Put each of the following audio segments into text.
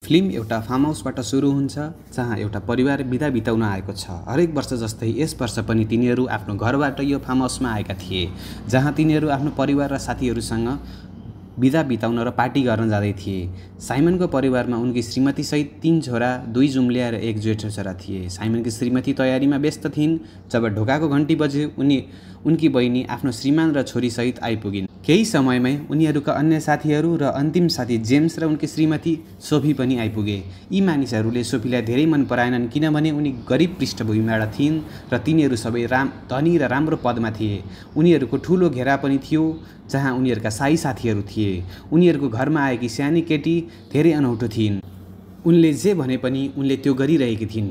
Film एउटा farm हाउसबाट सुरु हुन्छ जहाँ एउटा परिवार बिदा बिताउन आएको छ। हरेक वर्ष जस्तै यस वर्ष पनि तिनीहरू आफ्नो घरबाट यो फार्म हाउसमा आएका थिए, जहाँ तिनीहरू आफ्नो परिवार र साथीहरूसँग बिदा बिताउन र पार्टी गर्न जाँदै थिए। साइमनको परिवारमा उनकी श्रीमती सहित 3 छोरा, 2 जुम्लिया र 1 जेठो छोरा थिए। साइमनकी श्रीमती तयारीमा व्यस्त थिइन्। जब ढोकाको घन्टी बज्यो उनकी बहिनी आफ्नो श्रीमान र छोरी सहित आइपुगिन्। केही समयमै उनीहरूका अन्य साथीहरू र अन्तिम साथी जेम्स र उनकी श्रीमती सोफी पनि आइपुगे। यी मानिसहरूले सोफीलाई धेरै मन पराएनन् किनभने उनी गरिब पृष्ठभूमिबाट थिइन् र तिनीहरू सबै धनी र राम्रो पदमा थिए। उनीहरूको ठुलो घेरा पनि थियो जहाँ उनीहरूका साई साथीहरू थिए। उनीहरूको घरमा आएकी सानी केटी धेरै अनौठो थिइन्। उनले जे भने पनि उनले त्यो गरिरहेकी थिइन्।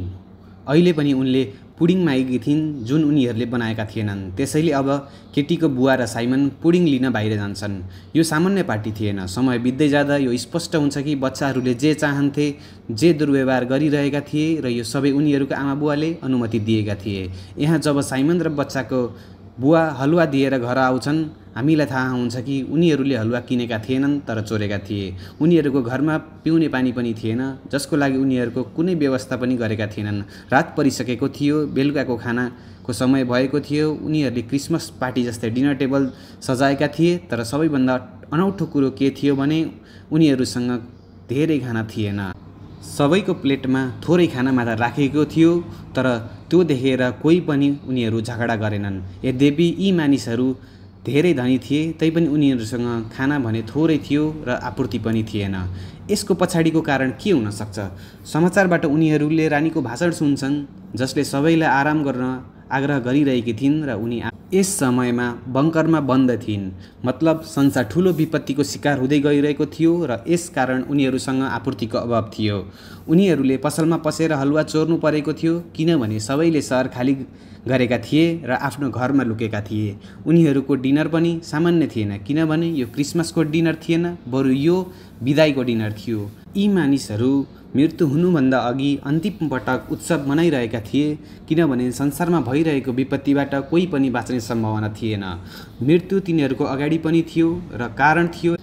अहिले पनि उनले पुडिङ मागेकी थिइन् जुन उनीहरूले बनाएका थिएनन्। त्यसैले अब केटीको बुवा र साइमन पुडिङ लिन बाहिर जान्छन्। यो सामान्य पार्टी थिएन। समय बित्दै जाँदा यो स्पष्ट हुन्छ कि बच्चाहरूले जे चाहन्थे, जे दुर्व्यवहार गरिरहेका थिए र यो सबै उनीहरूका आमा बुवाले अनुमति दिएका थिए। यहाँ जब साइमन र बच्चाको बुवा हलुवा दिएर घर आउँछन्, हामीलाई थाहा हुन्छ कि उनीहरूले हलुवा किनेका थिएनन् तर चोरेका थिए। उनीहरूको घरमा पिउने पानी पनि थिएन, जसको लागि उनीहरूको कुनै व्यवस्था पनि गरेका थिएनन्। रात परिसकेको थियो, बेलुकाको खानाको समय भएको थियो। उनीहरूले क्रिसमस पार्टी जस्तै डिनर टेबल सजाएका थिए, तर सबैभन्दा अनौठो कुरो के थियो भने उनीहरूसँग धेरै खाना थिएन। सबैको प्लेटमा थोरै खाना मात्र राखेको थियो, तर त्यो देखेर कोही पनि उनीहरू झगडा गरेनन्। यद्यपि यी मानिसहरू धेरै धनी थिए, तैपनि उनीहरूसँग खाना भने थोरै थियो र आपूर्ति पनि थिएन। यसको पछाडिको कारण के हुन सक्छ? समाचारबाट उनीहरूले रानीको भाषण सुन्छन् जसले सबैलाई आराम गर्न आग्रह गरिरहेकी थिइन् र उनी यस समयमा बङ्करमा बन्द थिइन्। मतलब संसार ठुलो विपत्तिको शिकार हुँदै गइरहेको थियो र यस कारण उनीहरूसँग आपूर्तिको अभाव थियो। उनीहरूले पसलमा पसेर हलुवा चोर्नु परेको थियो किनभने सबैले सहर खाली गरेका थिए र आफ्नो घरमा लुकेका थिए। उनीहरूको डिनर पनि सामान्य थिएन किनभने यो क्रिसमसको डिनर थिएन, बरु यो बिदाईको डिनर थियो। यी मानिसहरू मृत्यु हुनुभन्दा अघि अन्तिम पटक उत्सव मनाइरहेका थिए किनभने संसारमा भइरहेको विपत्तिबाट कोही पनि बाँच्ने सम्भावना थिएन। मृत्यु तिनीहरूको अगाडि पनि थियो र कारण थियो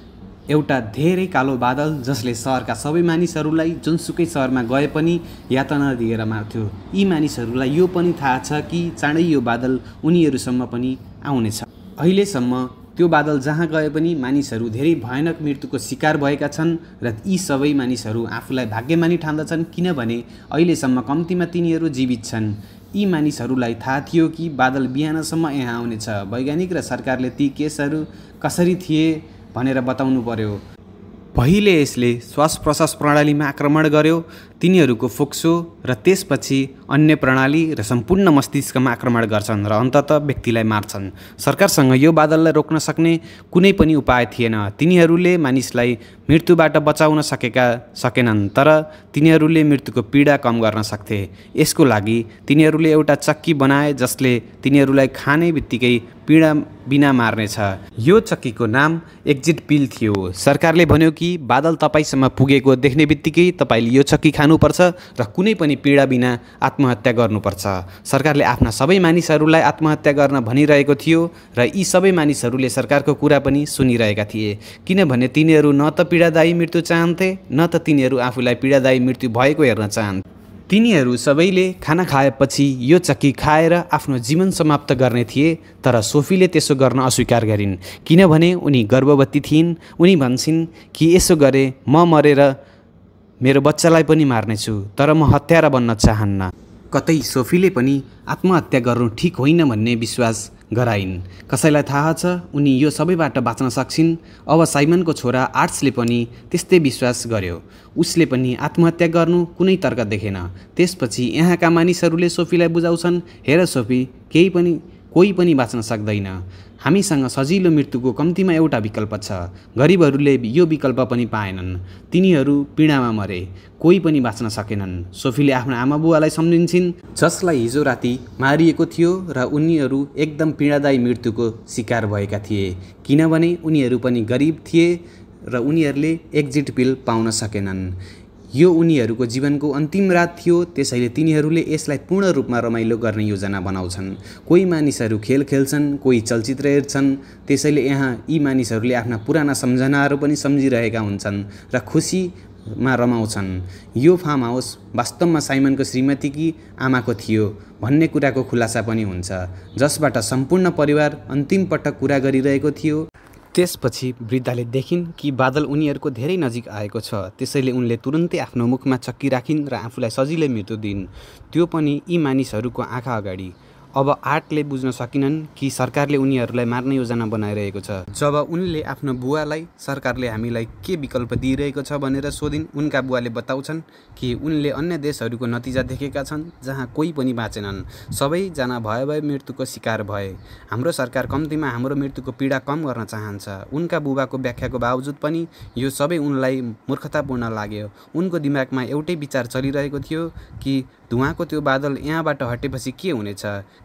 एउटा धेरै कालो बादल जसले सहरका सबै मानिसहरूलाई जुनसुकै सहरमा गए पनि यातना दिएर मार्थ्यो। यी मानिसहरूलाई यो पनि थाहा छ कि चाँडै यो बादल उनीहरूसम्म पनि आउनेछ। अहिलेसम्म त्यो बादल जहाँ गए पनि मानिसहरू धेरै भयानक मृत्युको शिकार भएका छन् र यी सबै मानिसहरू आफूलाई भाग्यमानी ठान्दछन् किनभने अहिलेसम्म कम्तीमा तिनीहरू जीवित छन्। यी मानिसहरूलाई थाहा थियो कि बादल बिहानसम्म यहाँ आउनेछ। वैज्ञानिक र सरकारले ती केसहरू कसरी थिए भनेर बताउनु पर्यो। पहिले यसले श्वास प्रश्वास प्रणालीमा आक्रमण गर्यो, तिनीहरूको फोक्सो र त्यसपछि अन्य प्रणाली र सम्पूर्ण मस्तिष्कमा आक्रमण गर्छन् र अन्ततः व्यक्तिलाई मार्छन्। सरकारसँग यो बादललाई रोक्न सक्ने कुनै पनि उपाय थिएन। तिनीहरूले मानिसलाई मृत्युबाट बचाउन सकेनन्, तर तिनीहरूले मृत्युको पीडा कम गर्न सक्थे। यसको लागि तिनीहरूले एउटा चक्की बनाए जसले तिनीहरूलाई खाने बित्तिकै पीडा बिना मार्नेछ। यो चक्कीको नाम एक्जिट पिल थियो। सरकारले भन्यो कि बादल तपाईसँग पुगेको देख्ने बित्तिकै तपाईँले यो चक्की खानुपर्छ र कुनै पनि पीडा बिना आत्महत्या गर्नुपर्छ। सरकारले आफ्ना सबै मानिसहरूलाई आत्महत्या गर्न भनिरहेको थियो र यी सबै मानिसहरूले सरकारको कुरा पनि सुनिरहेका थिए किनभने तिनीहरू न त पीडादायी मृत्यु चाहन्थे न त तिनीहरू आफूलाई पीडादायी मृत्यु भएको हेर्न चाहन्थे। तिनीहरू सबैले खाना खाएपछि यो चक्की खाएर आफ्नो जीवन समाप्त गर्ने थिए, तर सोफीले त्यसो गर्न अस्वीकार गरिन् किनभने उनी गर्भवती थिइन्। उनी भन्छन् कि यसो गरे म मरेर मेरो बच्चालाई पनि मार्नेछु, तर म हत्यारा बन्न चाहन्न। कतै सोफीले पनि आत्महत्या गर्नु ठिक होइन भन्ने विश्वास गराइन्। कसैलाई थाहा छ उनी यो सबैबाट बाँच्न सक्छिन्। अब साइमनको छोरा आर्ट्सले पनि त्यस्तै विश्वास गर्यो। उसले पनि आत्महत्या गर्नु कुनै तर्क देखेन। त्यसपछि यहाँका मानिसहरूले सोफीलाई बुझाउँछन्, हेर सोफी, कोही पनि बाँच्न सक्दैन। हामीसँग सजिलो मृत्युको कम्तीमा एउटा विकल्प छ। गरिबहरूले यो विकल्प पनि पाएनन्। तिनीहरू पीडामा मरे, कोही पनि बाँच्न सकेनन्। सोफीले आफ्ना आमा बुवालाई सम्झिन्छन् जसलाई हिजो राति मारिएको थियो र उनीहरू एकदम पीडादायी मृत्युको शिकार भएका थिए किनभने उनीहरू पनि गरिब थिए र उनीहरूले एक्जिट पिल पाउन सकेनन्। यो उनीहरूको जीवनको अन्तिम रात थियो, त्यसैले तिनीहरूले यसलाई पूर्ण रूपमा रमाइलो गर्ने योजना बनाउँछन्। कोही मानिसहरू खेल खेल्छन्, कोही चलचित्र हेर्छन्। त्यसैले यहाँ यी मानिसहरूले आफ्ना पुराना सम्झनाहरू पनि सम्झिरहेका हुन्छन् र खुसी रमाउँछन्। यो फार्म हाउस वास्तवमा साइमनको श्रीमतीकी आमाको थियो भन्ने कुराको खुलासा पनि हुन्छ, जसबाट सम्पूर्ण परिवार अन्तिम पटक कुरा गरिरहेको थियो। त्यसपछि वृद्धाले देखिन् कि बादल उनीहरूको धेरै नजिक आएको छ, त्यसैले उनले तुरुन्तै आफ्नो मुखमा चक्की राखिन् र आफूलाई सजिलै मृत्यु दिइन्, त्यो पनि यी मानिसहरूको आँखा अगाडि। अब आर्टले बुझ्न सकिनन् कि सरकारले उनीहरूलाई मार्ने योजना बनाइरहेको छ। जब उनले आफ्नो बुवालाई सरकारले हामीलाई के विकल्प दिइरहेको छ भनेर सोधिन्, उनका बुवाले बताउँछन् कि उनले अन्य देशहरूको नतिजा देखेका छन् जहाँ कोही पनि बाँचेनन्, सबैजना भए मृत्युको शिकार भए। हाम्रो सरकार कम्तीमा हाम्रो मृत्युको पीडा कम गर्न चाहन्छ। उनका बुबाको व्याख्याको बावजुद पनि यो सबै उनलाई मूर्खतापूर्ण लाग्यो। उनको दिमागमा एउटै विचार चलिरहेको थियो कि धुवाँको त्यो बादल यहाँबाट हटेपछि के हुनेछ,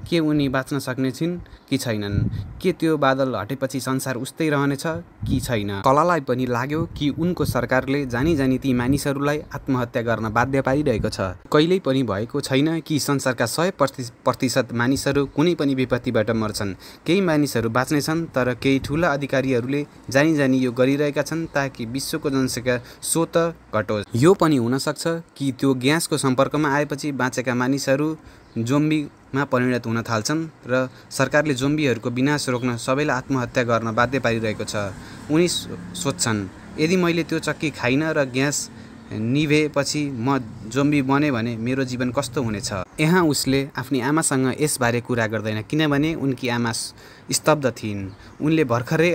के उनी बाँच्न सक्नेछिन् कि छैनन्, के त्यो बादल हटेपछि संसार उस्तै रहनेछ कि छैन। कलालाई पनि लाग्यो कि उनको सरकारले जानी जानी ती मानिसहरूलाई आत्महत्या गर्न बाध्य पारिरहेको छ। कहिल्यै पनि भएको छैन कि संसारका 100% मानिसहरू कुनै पनि विपत्तिबाट मर्छन्। केही मानिसहरू बाँच्नेछन्, तर केही ठुला अधिकारीहरूले जानी जानी यो गरिरहेका छन् ताकि विश्वको जनसङ्ख्या स्वत घटोस्। यो पनि हुनसक्छ कि त्यो ग्यासको सम्पर्कमा आएपछि बाँचेका मानिसहरू जोम्बीमा परिणत हुन थाल्छन् र सरकारले जोम्बीहरूको विनाश रोक्न सबैलाई आत्महत्या गर्न बाध्य पारिरहेको छ। उनी सोध्छन्, यदि मैले त्यो चक्की खाइनँ र ग्यास निभेपछि म जोम्बी बने भने मेरो जीवन कस्तो हुनेछ। यहाँ उसले आफ्नी आमासँग यसबारे कुरा गर्दैन किनभने उनकी आमा स्तब्ध थिइन्। उनले भर्खरै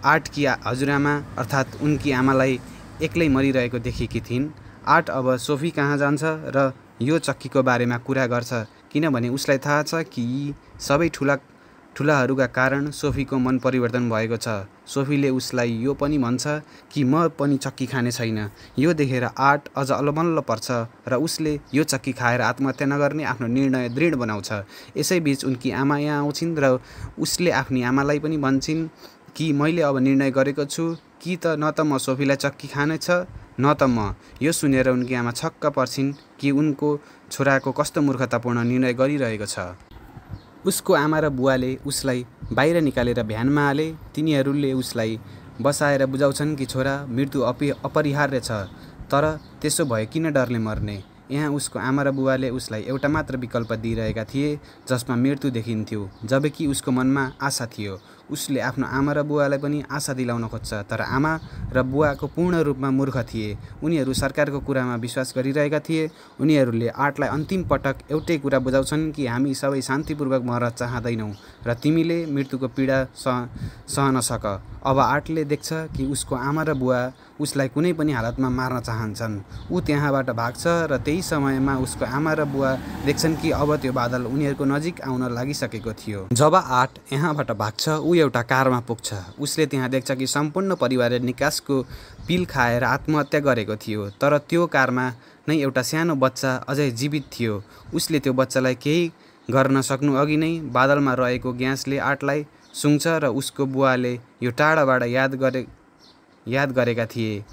आर्टकी हजुरआमा अर्थात् उनकी आमालाई एक्लै मरिरहेको देखेकी थिइन्। आर्ट अब सोफी कहाँ जान्छ र यो चक्कीको बारेमा कुरा गर्छ किनभने उसलाई थाहा छ कि यी सबै ठुलाहरूका कारण सोफीको मन परिवर्तन भएको छ। सोफीले उसलाई यो पनि भन्छ कि म पनि चक्की खाने छैन। यो देखेर आर्ट अझ अलमल्ल पर्छ र उसले यो चक्की खाएर आत्महत्या नगर्ने आफ्नो निर्णय दृढ बनाउँछ। यसैबीच उनकी आमा यहाँ आउँछिन् र उसले आफ्नी आमालाई पनि भन्छन् कि मैले अब निर्णय गरेको छु कि त न त म सोफीलाई चक्की खानेछ न त म। यो सुनेर उनकी आमा छक्क पर्छिन् कि उनको छोराको कस्तो मूर्खतापूर्ण निर्णय गरिरहेको छ। उसको आमा र बुवाले उसलाई बाहिर निकालेर भ्यानमा हाले। तिनीहरूले उसलाई बसाएर बुझाउँछन् कि छोरा, मृत्यु अपरिहार्य छ, तर त्यसो भए किन डरले मर्ने। यहाँ उसको आमा र बुवाले उसलाई एउटा मात्र विकल्प दिइरहेका थिए जसमा मृत्यु देखिन्थ्यो, जबकि उसको मनमा आशा थियो। उसले आफ्नो आमा र बुवालाई पनि आशा दिलाउन खोज्छ, तर आमा र बुवाको पूर्ण रूपमा मूर्ख थिए। उनीहरू सरकारको कुरामा विश्वास गरिरहेका थिए। उनीहरूले आर्टलाई अन्तिम पटक एउटै कुरा बुझाउँछन् कि हामी सबै शान्तिपूर्वक मर्न चाहँदैनौँ र तिमीले मृत्युको पीडा सहन सक। अब आर्टले देख्छ कि उसको आमा र बुवा उसलाई कुनै पनि हालतमा मार्न चाहन्छन्। ऊ त्यहाँबाट भाग्छ र त्यही समयमा उसको आमा र बुवा देख्छन् कि अब त्यो बादल उनीहरूको नजिक आउन लागिसकेको थियो। जब आर्ट यहाँबाट भाग्छ, ऊ एउटा कारमा पुग्छ। उसले त्यहाँ देख्छ कि सम्पूर्ण परिवारले निकासको पिल खाएर आत्महत्या गरेको थियो, तर त्यो कारमा नै एउटा सानो बच्चा अझै जीवित थियो। उसले त्यो बच्चालाई केही गर्न सक्नु अघि नै बादलमा रहेको ग्यासले आर्टलाई सुँग्छ र उसको बुवाले यो टाढाबाट याद गरेका थिए।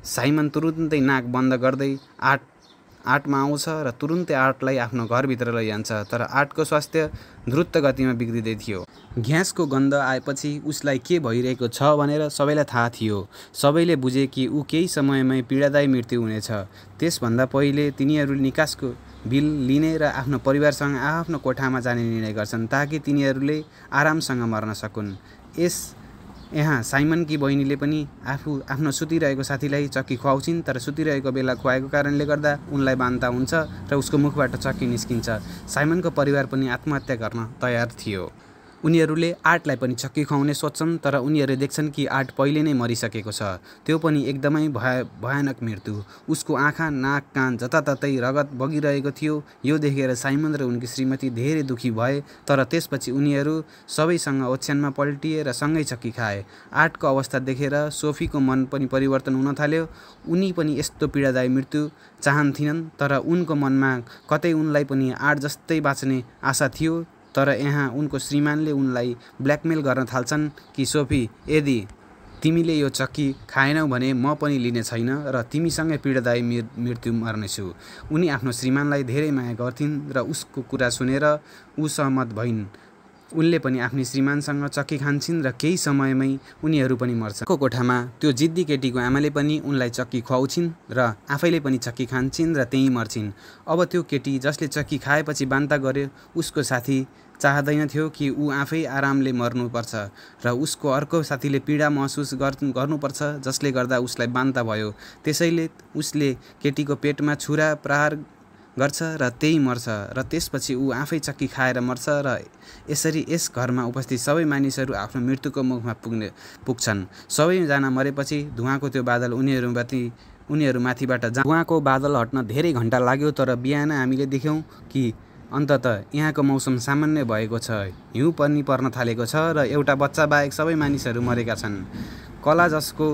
साइमन तुरुन्तै नाक बन्द गर्दै आर्टमा आउँछ र तुरुन्तै आर्टलाई आफ्नो घरभित्र लैजान्छ, तर आर्टको स्वास्थ्य द्रुत गतिमा बिग्रिँदै थियो। ग्यासको गन्ध आएपछि उसलाई के भइरहेको छ भनेर सबैलाई थाहा थियो। सबैले बुझे कि ऊ केही समयमै पीडादायी मृत्यु हुनेछ। त्यसभन्दा पहिले तिनीहरू निकासको बिल लिने र आफ्नो परिवारसँग आफ्नो कोठामा जाने निर्णय गर्छन् ताकि तिनीहरूले आरामसँग मर्न सकुन्। यहाँ साइमनकी बहिनीले पनि आफ्नो सुतिरहेको साथीलाई चक्की खुवाउँछिन्, तर सुतिरहेको बेला खुवाएको कारणले गर्दा उनलाई बान्ता हुन्छ र उसको मुखबाट चक्की निस्किन्छ। साइमनको परिवार पनि आत्महत्या गर्न तयार थियो। उनीहरूले आर्टलाई पनि चक्की खुवाउने सोच्छन्, तर उनीहरूले देख्छन् कि आर्ट पहिले नै मरिसकेको छ, त्यो पनि एकदमै भयानक मृत्यु। उसको आँखा, नाक, कान जताततै रगत बगिरहेको थियो। यो देखेर साइमन र उनकी श्रीमती धेरै दुखी भए, तर त्यसपछि उनीहरू सबैसँग ओछ्यानमा पल्टिए र सँगै चक्की खाए। आर्टको अवस्था देखेर सोफीको मन पनि परिवर्तन हुन थाल्यो। उनी पनि यस्तो पीडादायी मृत्यु चाहन्थिनन्, तर उनको मनमा कतै उनलाई पनि आर्ट जस्तै बाँच्ने आशा थियो। तर यहाँ उनको श्रीमानले उनलाई ब्ल्याकमेल गर्न थाल्छन् कि सोफी, यदि तिमीले यो चक्की खाएनौ भने म पनि लिने छैन र तिमीसँगै पीडादायी मृत्यु मर्नेछु। उनी आफ्नो श्रीमानलाई धेरै माया गर्थिन् र उसको कुरा सुनेर ऊ सहमत भइन्। उनले पनि आफ्नी श्रीमानसँग चक्की खान्छन् र केही समयमै उनीहरू पनि मर्छन्। कोठामा त्यो जिद्दी केटीको आमाले पनि उनलाई चक्की खुवाउँछिन् र आफैले पनि चक्की खान्छन् र त्यहीँ मर्छिन्। अब त्यो केटी जसले चक्की खाएपछि बान्ता गर्यो उसको साथी चाहदैन थियो कि ऊ आफै आरामले मर्नुपर्छ र उसको अर्को साथीले पीडा महसुस गर्नुपर्छ जसले गर्दा उसलाई बान्ता भयो। त्यसैले उसले केटीको पेटमा छुरा प्रहार गर्छ र त्यही मर्छ र त्यसपछि ऊ आफै चक्की खाएर मर्छ र यसरी यस घरमा उपस्थित सबै मानिसहरू आफ्नो मृत्युको मुखमा पुग्छन्। सबैजना मरेपछि धुवाँको त्यो बादल उनीहरूमाथिबाट धुवाँको बादल हट्न धेरै घण्टा लाग्यो, तर बिहान हामीले देख्यौँ कि अन्ततः यहाँको मौसम सामान्य भएको छ। हिउँ पनि पर्न थालेको छ र एउटा बच्चा बाहेक सबै मानिसहरू मरेका छन्। कला जसको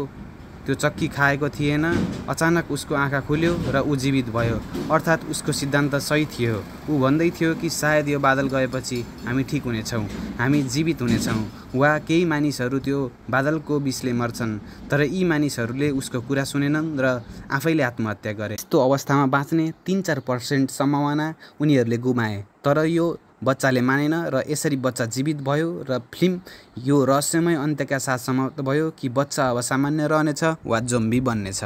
त्यो चक्की खाएको थिएन अचानक उसको आँखा खुल्यो र ऊ जीवित भयो, अर्थात् उसको सिद्धान्त सही थियो। ऊ भन्दै थियो कि सायद यो बादल गएपछि हामी ठिक हुनेछौँ, हामी जीवित हुनेछौँ, वा केही मानिसहरू त्यो बादलको विषले मर्छन्। तर यी मानिसहरूले उसको कुरा सुनेनन् र आफैले आत्महत्या गरे। यस्तो अवस्थामा बाँच्ने 3-4% सम्भावना उनीहरूले गुमाए, तर यो बच्चाले मानेन र यसरी बच्चा जीवित भयो र फिल्म यो रहस्यमय अन्त्यका साथ समाप्त भयो कि बच्चा अब सामान्य रहनेछ वा जोम्बी बन्नेछ।